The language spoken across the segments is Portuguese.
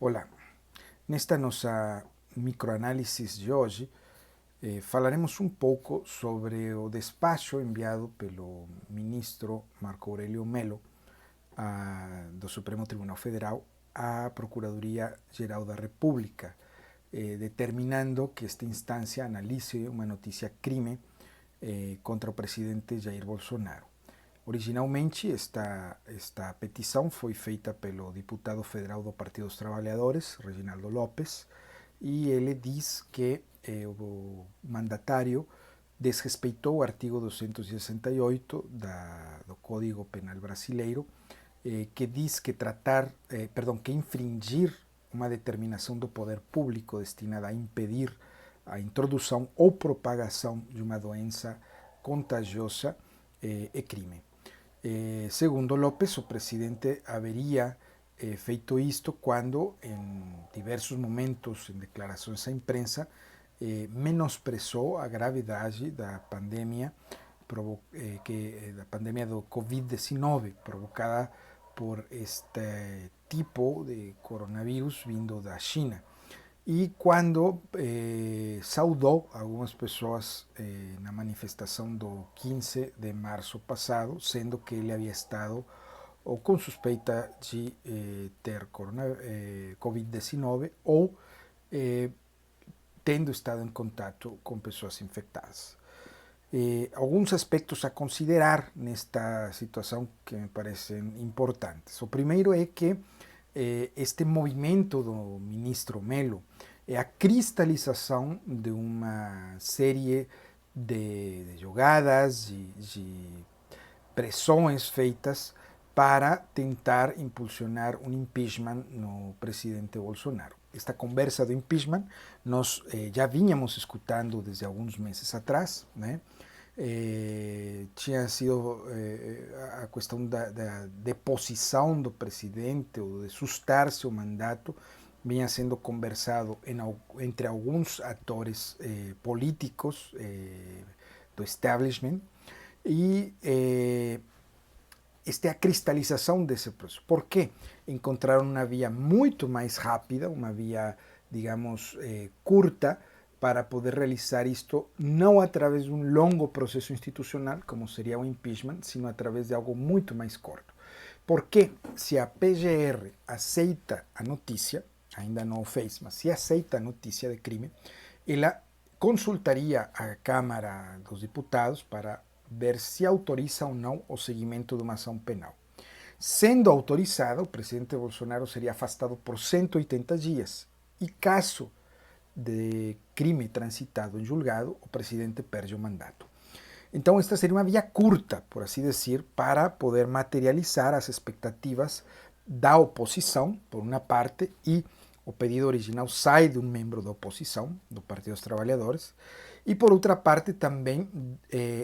Olá, nesta nossa microanálise de hoje, falaremos um pouco sobre o despacho enviado pelo ministro Marco Aurélio Melo do Supremo Tribunal Federal à Procuradoria-Geral da República, determinando que esta instância analise uma notícia crime contra o presidente Jair Bolsonaro. Originalmente, esta petição foi feita pelo deputado federal do Partido dos Trabalhadores, Reginaldo Lopes, e ele diz que o mandatário desrespeitou o artigo 268 do Código Penal Brasileiro, que diz que que infringir uma determinação do poder público destinada a impedir a introdução ou propagação de uma doença contagiosa é crime. Segundo López, o presidente haveria feito isto quando, em diversos momentos, em declarações à imprensa, menosprezou a gravidade da pandemia, da pandemia do Covid-19, provocada por este tipo de coronavírus vindo da China. E quando saudou algumas pessoas na manifestação do 15 de março passado, sendo que ele havia estado ou com suspeita de ter Covid-19 ou tendo estado em contato com pessoas infectadas. Alguns aspectos a considerar nesta situação que me parecem importantes. O primeiro é que este movimento do ministro Melo é a cristalização de uma série de jogadas, de pressões feitas para tentar impulsionar um impeachment no presidente Bolsonaro. Esta conversa do impeachment nós já vínhamos escutando desde alguns meses atrás, né? Tinha sido a questão da deposição do presidente ou de sustar-se o mandato vinha sendo conversado entre alguns atores políticos do establishment e esta é a cristalização desse processo. Por quê? Encontraram uma via muito mais rápida, uma via, digamos, curta, para poder realizar isto não através de um longo processo institucional, como seria o impeachment, sino através de algo muito mais curto. Porque se a PGR aceita a notícia, ainda não o fez, mas se aceita a notícia de crime, ela consultaria a Câmara dos Deputados para ver se autoriza ou não o seguimento de uma ação penal. Sendo autorizada, o presidente Bolsonaro seria afastado por 180 dias. E caso de crime transitado em julgado, o presidente perde o mandato. Então, esta seria uma via curta, por assim dizer, para poder materializar as expectativas da oposição, por uma parte, e o pedido original sai de um membro da oposição, do Partido dos Trabalhadores, e por outra parte também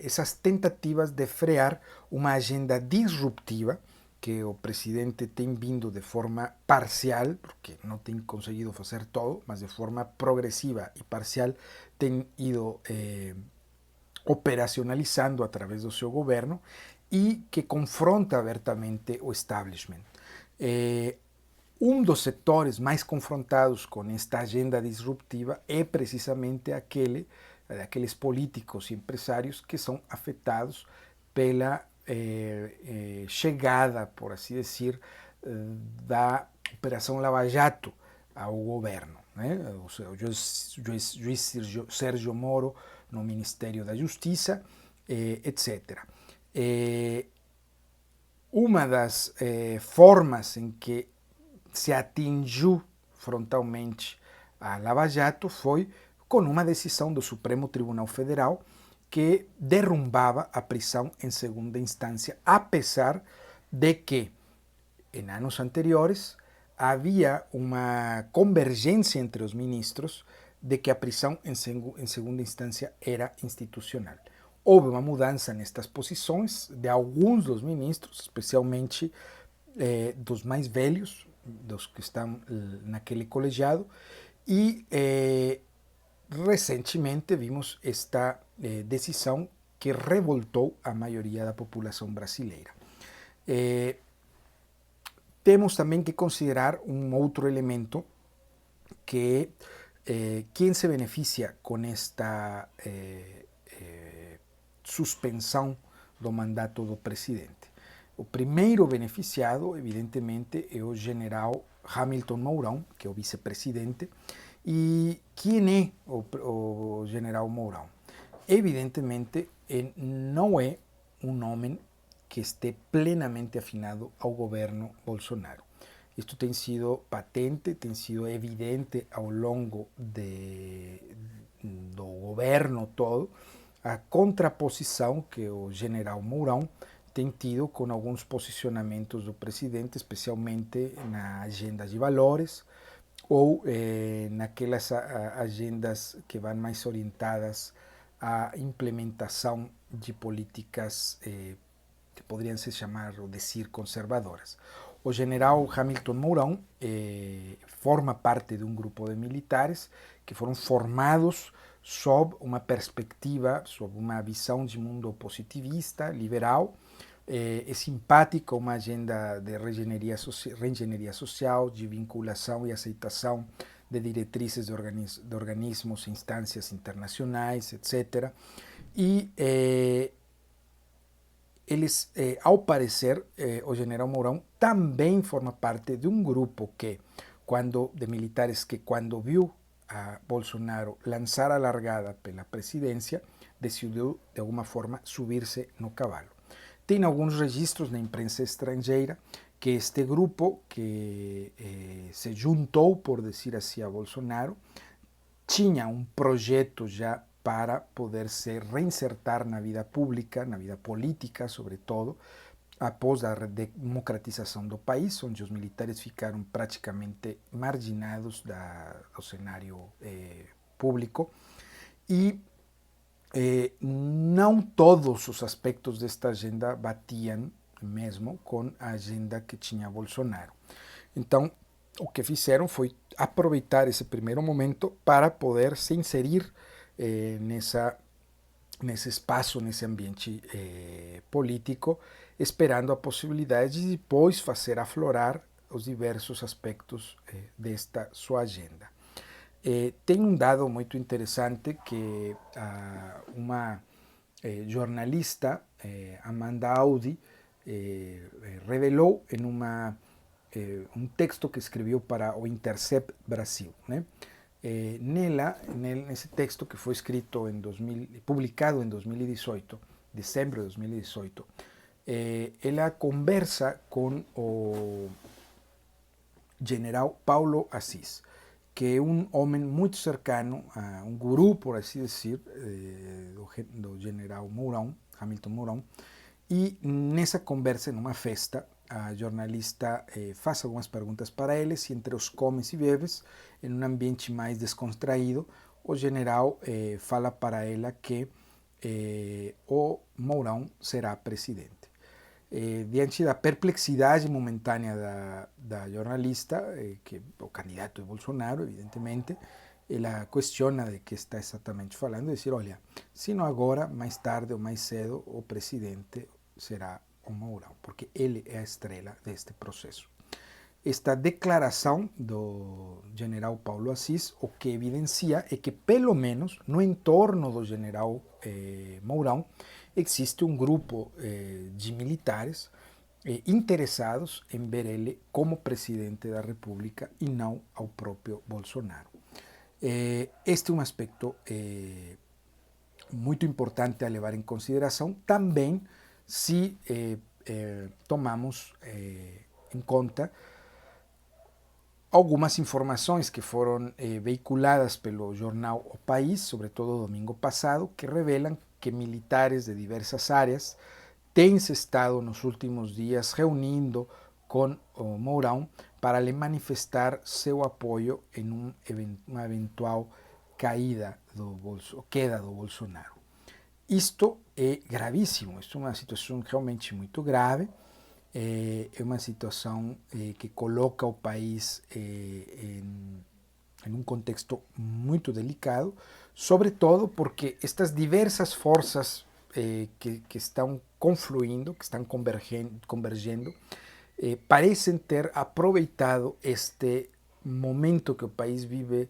essas tentativas de frear uma agenda disruptiva que o presidente tem vindo de forma parcial, porque não tem conseguido fazer todo, mas de forma progressiva e parcial tem ido operacionalizando a través do seu governo e que confronta abertamente o establishment. Um dos setores mais confrontados com esta agenda disruptiva é precisamente aqueles políticos e empresários que são afetados pela chegada, por assim dizer, da Operação Lava Jato ao governo. Né? O juiz Sérgio Moro no Ministério da Justiça, etc. Uma das formas em que se atingiu frontalmente a Lava Jato foi com uma decisão do Supremo Tribunal Federal que derrumbava a prisão em segunda instância, apesar de que, em anos anteriores, havia uma convergência entre os ministros de que a prisão em segunda instância era institucional. Houve uma mudança nestas posições de alguns dos ministros, especialmente dos mais velhos, dos que estão naquele colegiado, e recentemente vimos esta decisão que revoltou a maioria da população brasileira. temos também que considerar um outro elemento que quem se beneficia com esta suspensão do mandato do presidente. O primeiro beneficiado, evidentemente, é o general Hamilton Mourão, que é o vice-presidente. E quem é o general Mourão? Evidentemente, não é um homem que esté plenamente afinado ao governo Bolsonaro. Isto tem sido patente, tem sido evidente ao longo do governo todo, a contraposição que o general Mourão tem tido com alguns posicionamentos do presidente, especialmente na agenda de valores ou naquelas agendas que vão mais orientadas à implementação de políticas que poderiam se chamar ou dizer conservadoras. O general Hamilton Mourão forma parte de um grupo de militares que foram formados sob uma perspectiva, sob uma visão de mundo positivista, liberal. É simpático uma agenda de reengenharia social, de vinculação e aceitação de diretrizes de organismos e instâncias internacionais, etc. E eles, ao parecer, o general Mourão também forma parte de um grupo de militares que quando viu a Bolsonaro lançar a largada pela presidência, decidiu de alguma forma subir-se no cavalo. Tem alguns registros na imprensa estrangeira que este grupo que se juntou, por dizer assim, a Bolsonaro, tinha um projeto já para poder se reinsertar na vida pública, na vida política, sobretudo, após a democratização do país, onde os militares ficaram praticamente marginados do cenário público. E não todos os aspectos desta agenda batiam mesmo com a agenda que tinha Bolsonaro. Então, o que fizeram foi aproveitar esse primeiro momento para poder se inserir nesse espaço, nesse ambiente político, esperando a possibilidade de depois fazer aflorar os diversos aspectos desta sua agenda. Tem um dado muito interessante que uma jornalista, Amanda Audi, revelou em um texto que escreveu para o Intercept Brasil, né? Nesse texto que foi escrito publicado em 2018, dezembro de 2018, ela conversa com o general Paulo Assis, que é um homem muito cercano a um guru, por assim dizer, do general Mourão, Hamilton Mourão. E nessa conversa, numa festa, a jornalista faz algumas perguntas para eles e entre os comes e bebes, em um ambiente mais descontraído, o general fala para ela que o Mourão será presidente. Diante da perplexidade momentânea da jornalista, que o candidato é Bolsonaro, evidentemente, ela questiona de que está exatamente falando, e dizer, olha, se não agora, mais tarde ou mais cedo, o presidente será o Mourão, porque ele é a estrela deste processo. Esta declaração do general Paulo Assis, o que evidencia é que, pelo menos, no entorno do general Mourão, existe um grupo de militares interessados em ver ele como presidente da República e não ao próprio Bolsonaro. Este é um aspecto muito importante a levar em consideração, também se tomamos em conta algumas informações que foram veiculadas pelo jornal O País, sobretudo domingo passado, que revelam que militares de diversas áreas têm se estado nos últimos dias reunindo com o Mourão para lhe manifestar seu apoio em uma eventual queda do Bolsonaro. Isto é gravíssimo, isto é uma situação realmente muito grave, é uma situação que coloca o país em um contexto muito delicado, sobretudo porque estas diversas forças que estão confluindo, que estão convergendo, parecem ter aproveitado este momento que o país vive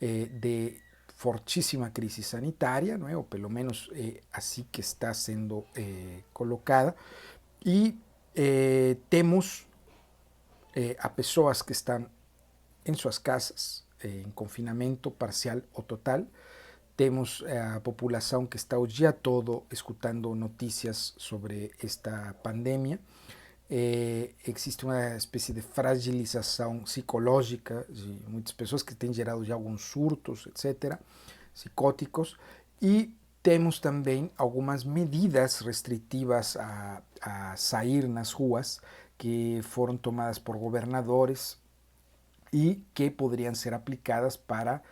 de fortíssima crise sanitária, não é? Ou pelo menos assim que está sendo colocada, e temos a pessoas que estão em suas casas, em confinamento parcial ou total. Temos a população que está o dia todo escutando notícias sobre esta pandemia. Existe uma espécie de fragilização psicológica de muitas pessoas que têm gerado já alguns surtos, etc., psicóticos, e temos também algumas medidas restritivas a sair nas ruas que foram tomadas por governadores e que poderiam ser aplicadas para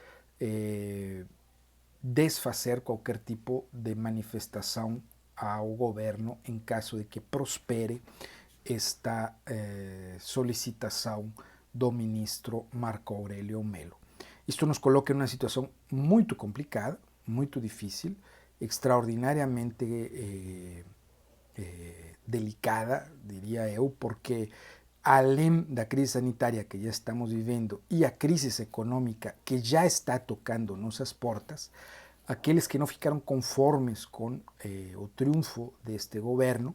desfazer qualquer tipo de manifestação ao governo em caso de que prospere esta solicitação do ministro Marco Aurélio Melo. Isto nos coloca em uma situação muito complicada, muito difícil, extraordinariamente delicada, diria eu, porque além da crise sanitária que já estamos vivendo e a crise econômica que já está tocando nossas portas, aqueles que não ficaram conformes com o triunfo deste governo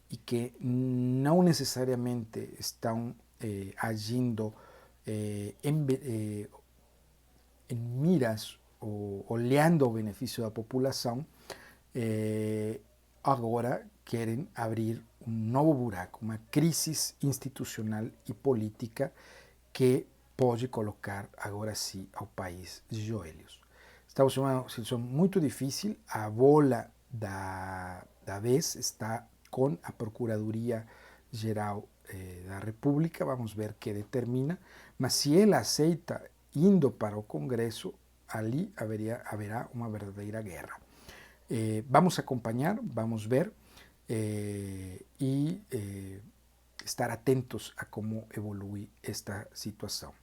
e que não necessariamente estão agindo em miras ou olhando o benefício da população, agora querem abrir um novo buraco, uma crise institucional e política que pode colocar agora sim ao país de joelhos. Estamos em uma situação muito difícil, a bola da vez está com a Procuradoria-Geral da República, vamos ver que determina, mas se ela aceita indo para o Congresso, ali haverá uma verdadeira guerra. Vamos acompanhar, vamos ver e estar atentos a como evolui esta situação.